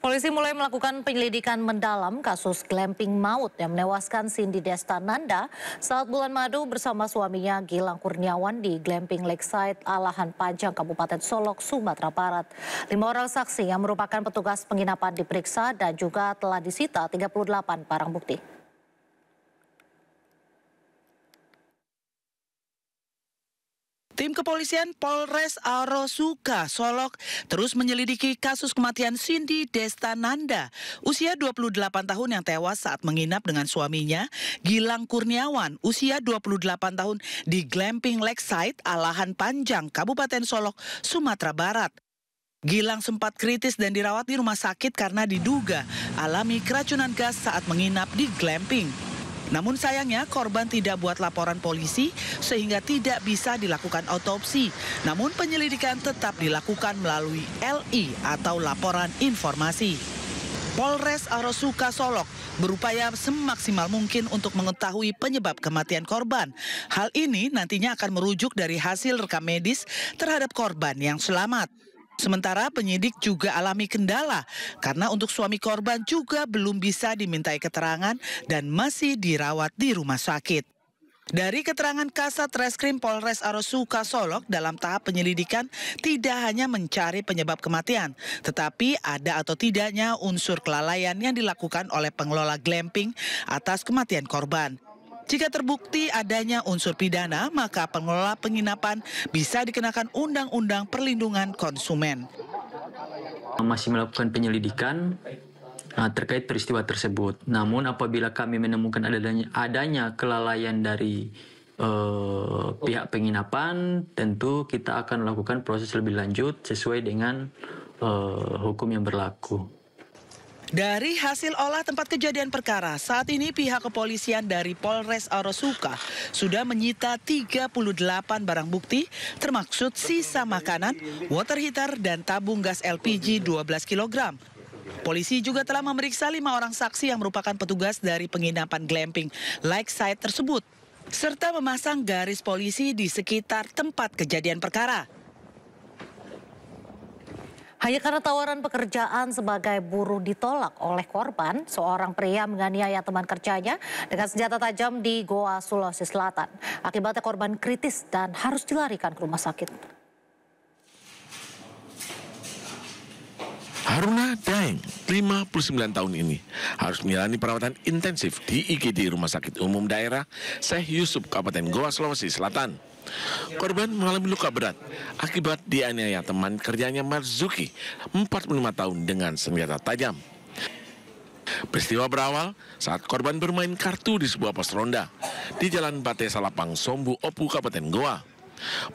Polisi mulai melakukan penyelidikan mendalam kasus glamping maut yang menewaskan Cindy Destananda saat bulan madu bersama suaminya Gilang Kurniawan di glamping Lakeside, Alahan Panjang, Kabupaten Solok, Sumatera Barat. 5 orang saksi yang merupakan petugas penginapan diperiksa dan juga telah disita 38 barang bukti. Tim kepolisian Polres Arosuka, Solok terus menyelidiki kasus kematian Cindy Destananda, usia 28 tahun yang tewas saat menginap dengan suaminya, Gilang Kurniawan, usia 28 tahun di glamping Lakeside, Alahan Panjang, Kabupaten Solok, Sumatera Barat. Gilang sempat kritis dan dirawat di rumah sakit karena diduga alami keracunan gas saat menginap di glamping. Namun sayangnya korban tidak buat laporan polisi sehingga tidak bisa dilakukan autopsi. Namun penyelidikan tetap dilakukan melalui LI atau laporan informasi. Polres Arosuka Solok berupaya semaksimal mungkin untuk mengetahui penyebab kematian korban. Hal ini nantinya akan merujuk dari hasil rekam medis terhadap korban yang selamat. Sementara penyidik juga alami kendala karena untuk suami korban juga belum bisa dimintai keterangan dan masih dirawat di rumah sakit. Dari keterangan Kasat Reskrim Polres Arosuka Solok dalam tahap penyelidikan tidak hanya mencari penyebab kematian, tetapi ada atau tidaknya unsur kelalaian yang dilakukan oleh pengelola glamping atas kematian korban. Jika terbukti adanya unsur pidana, maka pengelola penginapan bisa dikenakan Undang-Undang Perlindungan Konsumen. Masih melakukan penyelidikan terkait peristiwa tersebut. Namun apabila kami menemukan adanya kelalaian dari pihak penginapan, tentu kita akan melakukan proses lebih lanjut sesuai dengan hukum yang berlaku. Dari hasil olah tempat kejadian perkara, saat ini pihak kepolisian dari Polres Arosuka sudah menyita 38 barang bukti, termaksud sisa makanan, water heater, dan tabung gas LPG 12 kg. Polisi juga telah memeriksa 5 orang saksi yang merupakan petugas dari penginapan glamping Lakeside tersebut, serta memasang garis polisi di sekitar tempat kejadian perkara. Hanya karena tawaran pekerjaan sebagai buruh ditolak oleh korban, seorang pria menganiaya teman kerjanya dengan senjata tajam di Goa, Sulawesi Selatan. Akibatnya korban kritis dan harus dilarikan ke rumah sakit. Haruna Daeng, 59 tahun ini, harus menjalani perawatan intensif di IGD Rumah Sakit Umum Daerah Syekh Yusuf, Kabupaten Goa, Sulawesi Selatan. Korban mengalami luka berat akibat dianiaya teman kerjanya Marzuki, 45 tahun dengan senjata tajam. Peristiwa berawal saat korban bermain kartu di sebuah pos ronda di Jalan Bate Salapang, Sombu, Opu, Kabupaten Goa.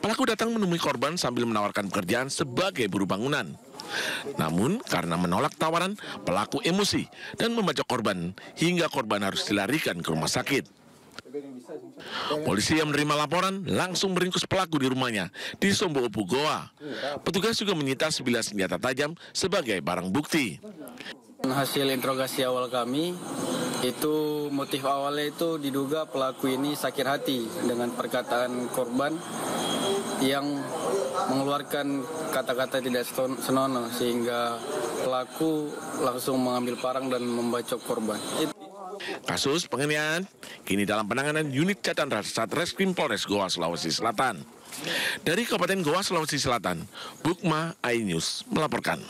Pelaku datang menemui korban sambil menawarkan pekerjaan sebagai buruh bangunan. Namun karena menolak tawaran, pelaku emosi dan membacok korban hingga korban harus dilarikan ke rumah sakit. Polisi yang menerima laporan langsung meringkus pelaku di rumahnya di Sombo, Opu, Goa. Petugas juga menyita sebilah senjata tajam sebagai barang bukti. Hasil interogasi awal kami, itu motif awalnya itu diduga pelaku ini sakit hati dengan perkataan korban yang mengeluarkan kata-kata tidak senonoh sehingga pelaku langsung mengambil parang dan membacok korban. Kasus penganiayaan kini dalam penanganan unit Cadanras Satreskrim Polres Goa, Sulawesi Selatan. Dari Kabupaten Goa, Sulawesi Selatan, Bukma iNews melaporkan.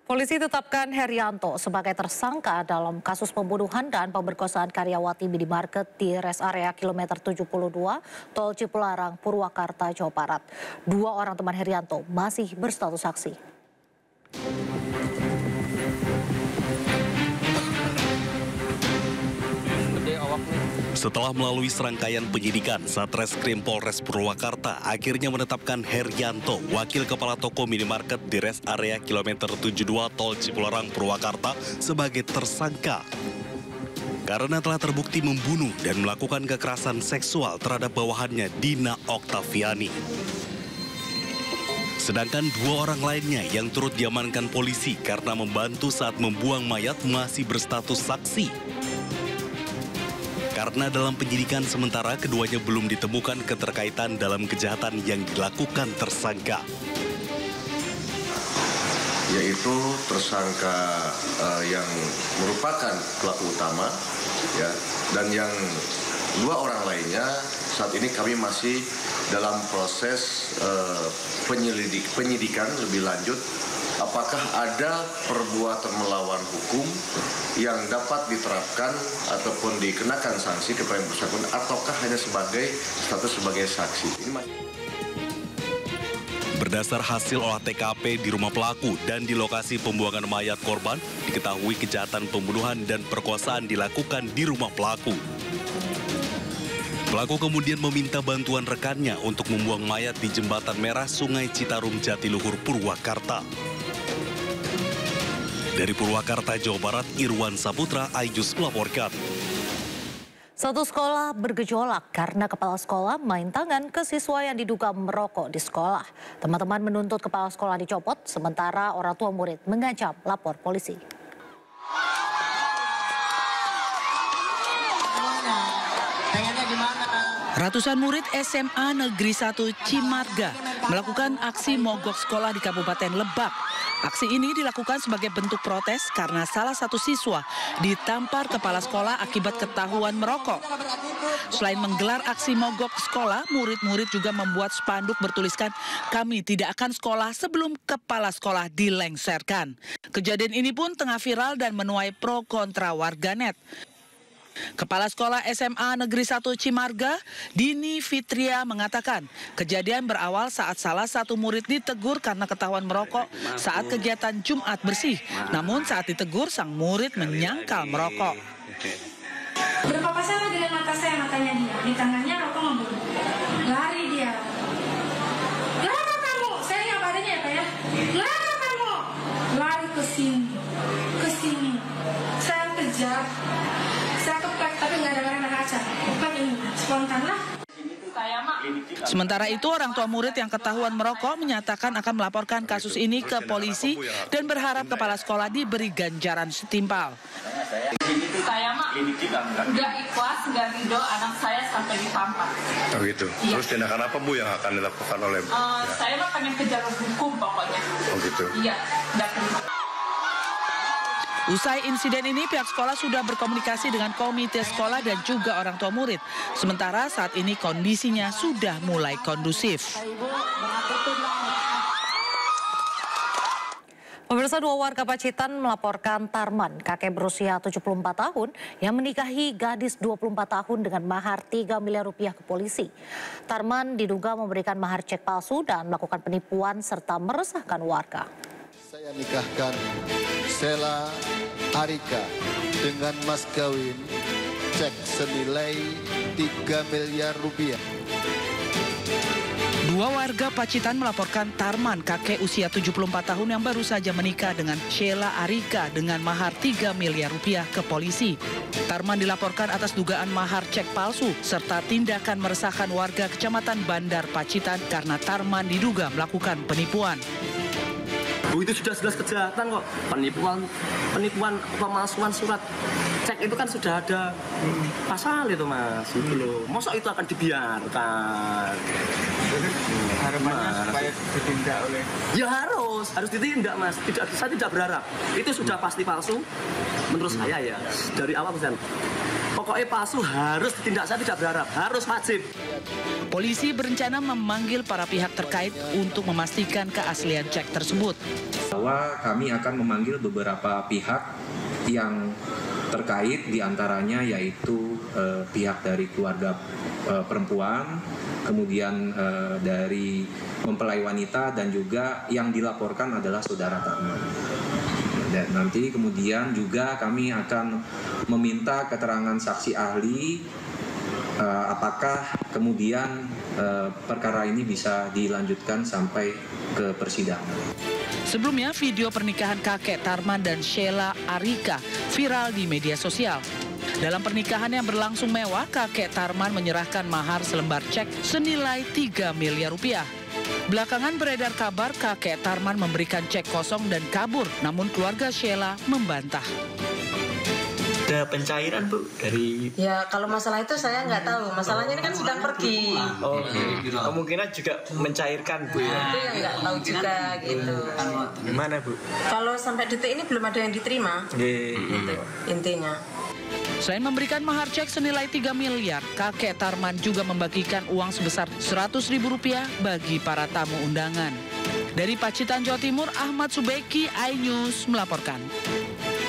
Polisi tetapkan Herianto sebagai tersangka dalam kasus pembunuhan dan pemerkosaan karyawati minimarket di res area kilometer 72 Tol Cipularang, Purwakarta, Jawa Barat. 2 orang teman Herianto masih berstatus saksi. Setelah melalui serangkaian penyidikan, Satreskrim Polres Purwakarta akhirnya menetapkan Herianto, wakil kepala toko minimarket di res area kilometer 72 Tol Cipularang, Purwakarta, sebagai tersangka. Karena telah terbukti membunuh dan melakukan kekerasan seksual terhadap bawahannya, Dina Oktaviani. Sedangkan 2 orang lainnya yang turut diamankan polisi karena membantu saat membuang mayat masih berstatus saksi. Karena dalam penyidikan sementara keduanya belum ditemukan keterkaitan dalam kejahatan yang dilakukan tersangka. yaitu tersangka yang merupakan pelaku utama, ya, dan yang 2 orang lainnya saat ini kami masih dalam proses penyidikan lebih lanjut. Apakah ada perbuatan melawan hukum yang dapat diterapkan ataupun dikenakan sanksi kepada yang bersangkutan, ataukah hanya sebagai status sebagai saksi? Ini masih... Berdasar hasil olah TKP di rumah pelaku dan di lokasi pembuangan mayat korban, diketahui kejahatan pembunuhan dan perkosaan dilakukan di rumah pelaku. Pelaku kemudian meminta bantuan rekannya untuk membuang mayat di Jembatan Merah Sungai Citarum Jatiluhur, Purwakarta. Dari Purwakarta, Jawa Barat, Irwan Saputra, Ayjus melaporkan. Satu sekolah bergejolak karena kepala sekolah main tangan ke siswa yang diduga merokok di sekolah. Teman-teman menuntut kepala sekolah dicopot, sementara orang tua murid mengancam lapor polisi. Ratusan murid SMA Negeri 1 Cimarga melakukan aksi mogok sekolah di Kabupaten Lebak. Aksi ini dilakukan sebagai bentuk protes karena salah satu siswa ditampar kepala sekolah akibat ketahuan merokok. Selain menggelar aksi mogok sekolah, murid-murid juga membuat spanduk bertuliskan, "Kami tidak akan sekolah sebelum kepala sekolah dilengserkan." Kejadian ini pun tengah viral dan menuai pro kontra warganet. Kepala Sekolah SMA Negeri 1 Cimarga, Dini Fitria mengatakan, kejadian berawal saat salah satu murid ditegur karena ketahuan merokok saat kegiatan Jumat bersih. Namun saat ditegur, sang murid menyangkal merokok. Berpapasan sama dengan mata saya, matanya dia. Di tangannya rokok memburu. Lari dia. Kenapa kamu? Saya yang padanya ya Pak ya. Kenapa kamu? Lari ke sini. Ke sini. Saya kejar. Saya keplek tapi nggak ada barang kaca. Keplek ini. Spontan lah. Sementara itu, orang tua murid yang ketahuan merokok menyatakan akan melaporkan kasus ini ke polisi dan berharap kepala sekolah diberi ganjaran setimpal. Saya mah nggak ikhlas, nggak ridho anak saya sampai ditampar. Oh gitu. Ya. Terus tindakan apa Bu yang akan dilakukan oleh? Saya mah pengen kejar hukum pokoknya. Oh gitu. Iya, nggak terima. Usai insiden ini, pihak sekolah sudah berkomunikasi dengan komite sekolah dan juga orang tua murid. Sementara saat ini kondisinya sudah mulai kondusif. Pemirsa, 2 warga Pacitan melaporkan Tarman, kakek berusia 74 tahun yang menikahi gadis 24 tahun dengan mahar 3 miliar rupiah ke polisi. Tarman diduga memberikan mahar cek palsu dan melakukan penipuan serta meresahkan warga. Saya nikahkan Sheila Arika dengan mas kawin cek senilai 3 miliar rupiah. 2 warga Pacitan melaporkan Tarman, kakek usia 74 tahun yang baru saja menikah dengan Sheila Arika dengan mahar 3 miliar rupiah ke polisi. Tarman dilaporkan atas dugaan mahar cek palsu serta tindakan meresahkan warga Kecamatan Bandar Pacitan karena Tarman diduga melakukan penipuan. Bu, itu sudah jelas kejahatan kok. Penipuan pemalsuan surat cek itu kan sudah ada pasal itu Mas. Gitu loh. Masa itu akan dibiarkan? Harapannya supaya ditindak oleh... Ya harus ditindak Mas. Saya tidak berharap. Itu sudah pasti palsu. Menurut saya ya dari awal pesan. Pokoknya palsu harus ditindak, saya tidak berharap, harus wajib. Polisi berencana memanggil para pihak terkait untuk memastikan keaslian cek tersebut. Bahwa kami akan memanggil beberapa pihak yang terkait, diantaranya yaitu pihak dari keluarga perempuan, kemudian dari mempelai wanita, dan juga yang dilaporkan adalah saudara Tarman. Dan nanti kemudian juga kami akan meminta keterangan saksi ahli apakah kemudian perkara ini bisa dilanjutkan sampai ke persidangan. Sebelumnya, video pernikahan kakek Tarman dan Sheila Arika viral di media sosial. Dalam pernikahan yang berlangsung mewah, kakek Tarman menyerahkan mahar selembar cek senilai 3 miliar rupiah. Belakangan beredar kabar kakek Tarman memberikan cek kosong dan kabur, namun keluarga Sheila membantah. Ada pencairan Bu dari... Ya kalau masalah itu saya nggak tahu. Masalahnya ini kan sedang pergi. Oh, kemungkinan juga mencairkan Bu ya. Itu yang nggak tahu juga gitu. Gimana Bu? Kalau sampai detik ini belum ada yang diterima. Gitu, intinya. Selain memberikan mahar cek senilai 3 miliar, kakek Tarman juga membagikan uang sebesar Rp100.000 bagi para tamu undangan. Dari Pacitan, Jawa Timur, Ahmad Subeki, iNews melaporkan.